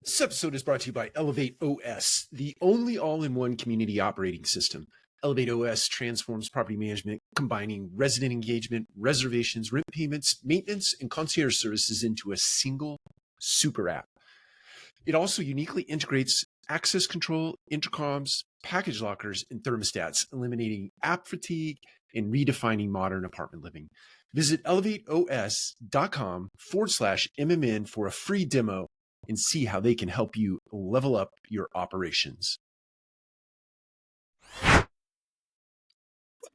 This episode is brought to you by Elevate OS, the only all-in-one community operating system. Elevate OS transforms property management, combining resident engagement, reservations, rent payments, maintenance, and concierge services into a single super app. It also uniquely integrates access control, intercoms, package lockers, and thermostats, eliminating app fatigue and redefining modern apartment living. Visit elevateos.com/MMN for a free demo and see how they can help you level up your operations. Welcome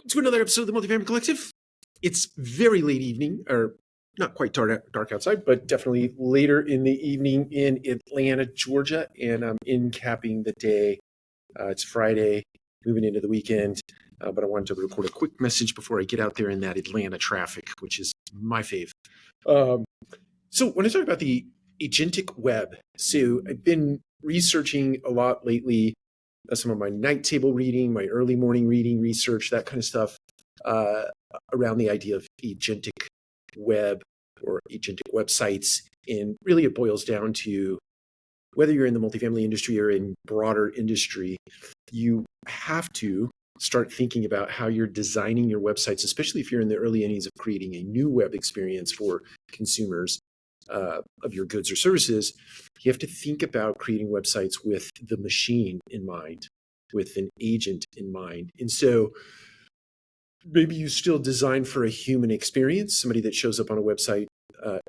to another episode of the Multifamily Collective. It's very late evening, or not quite dark outside, but definitely later in the evening in Atlanta, Georgia, and I'm in capping the day. It's Friday, moving into the weekend, but I wanted to record a quick message before I get out there in that Atlanta traffic, which is my fave. So when I talk about the Agentic Web, so I've been researching a lot lately, some of my night table reading, my early morning reading, research, that kind of stuff, around the idea of Agentic Web or Agentic websites. And really it boils down to whether you're in the multifamily industry or in broader industry, you have to start thinking about how you're designing your websites, especially if you're in the early innings of creating a new web experience for consumers of your goods or services. You have to think about creating websites with the machine in mind, with an agent in mind. And so maybe you still design for a human experience, somebody that shows up on a website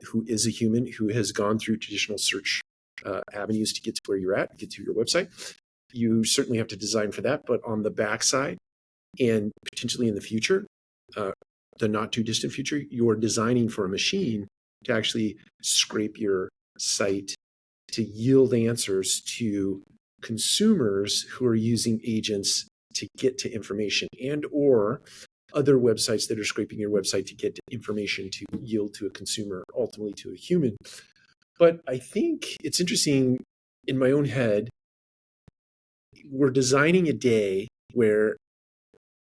who is a human, who has gone through traditional search avenues to get to where you're at, get to your website. You certainly have to design for that, but on the backside and potentially in the future, the not too distant future, you're designing for a machine to actually scrape your site to yield answers to consumers who are using agents to get to information, and or other websites that are scraping your website to get to information to yield to a consumer, ultimately to a human. But I think it's interesting in my own head, we're designing a day where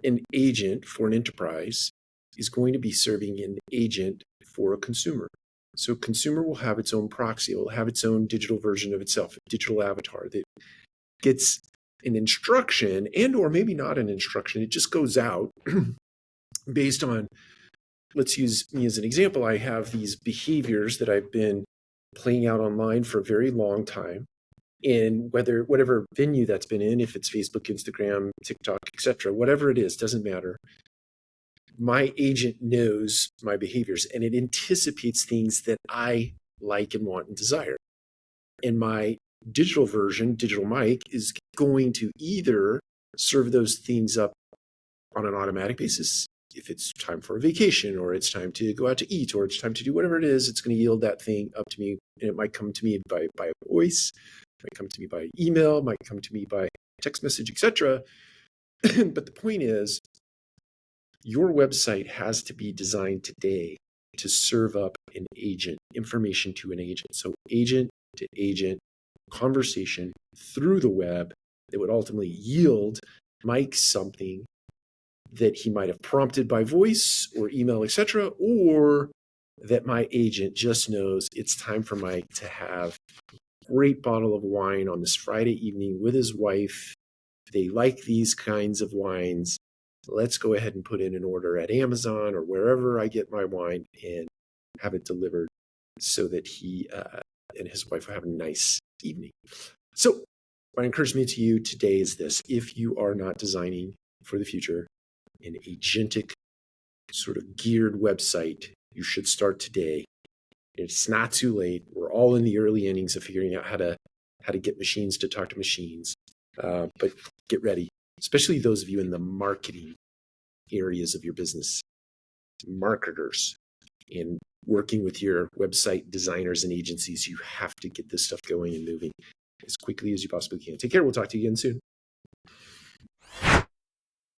an agent for an enterprise is going to be serving an agent for a consumer. So a consumer will have its own proxy, it will have its own digital version of itself, a digital avatar that gets an instruction and or maybe not an instruction. It just goes out based on, let's use me as an example. I have these behaviors that I've been playing out online for a very long time. And whatever venue that's been in, if it's Facebook, Instagram, TikTok, etc., whatever it is, doesn't matter. My agent knows my behaviors and it anticipates things that I like and want and desire. And my digital version, digital Mike, is going to either serve those things up on an automatic basis. If it's time for a vacation, or it's time to go out to eat, or it's time to do whatever it is, it's going to yield that thing up to me. And it might come to me by voice, might come to me by email, might come to me by text message, etc. But the point is, your website has to be designed today to serve up an agent, information to an agent. So agent to agent conversation through the web that would ultimately yield Mike something that he might have prompted by voice or email, etc., or that my agent just knows it's time for Mike to have a great bottle of wine on this Friday evening with his wife. They like these kinds of wines. Let's go ahead and put in an order at Amazon or wherever I get my wine and have it delivered so that he and his wife will have a nice evening. So my encouragement to you today is this: if you are not designing for the future an agentic sort of geared website, you should start today. It's not too late. We're all in the early innings of figuring out how to get machines to talk to machines. But get ready, especially those of you in the marketing areas of your business, marketers, and working with your website designers and agencies. You have to get this stuff going and moving as quickly as you possibly can. Take care. We'll talk to you again soon.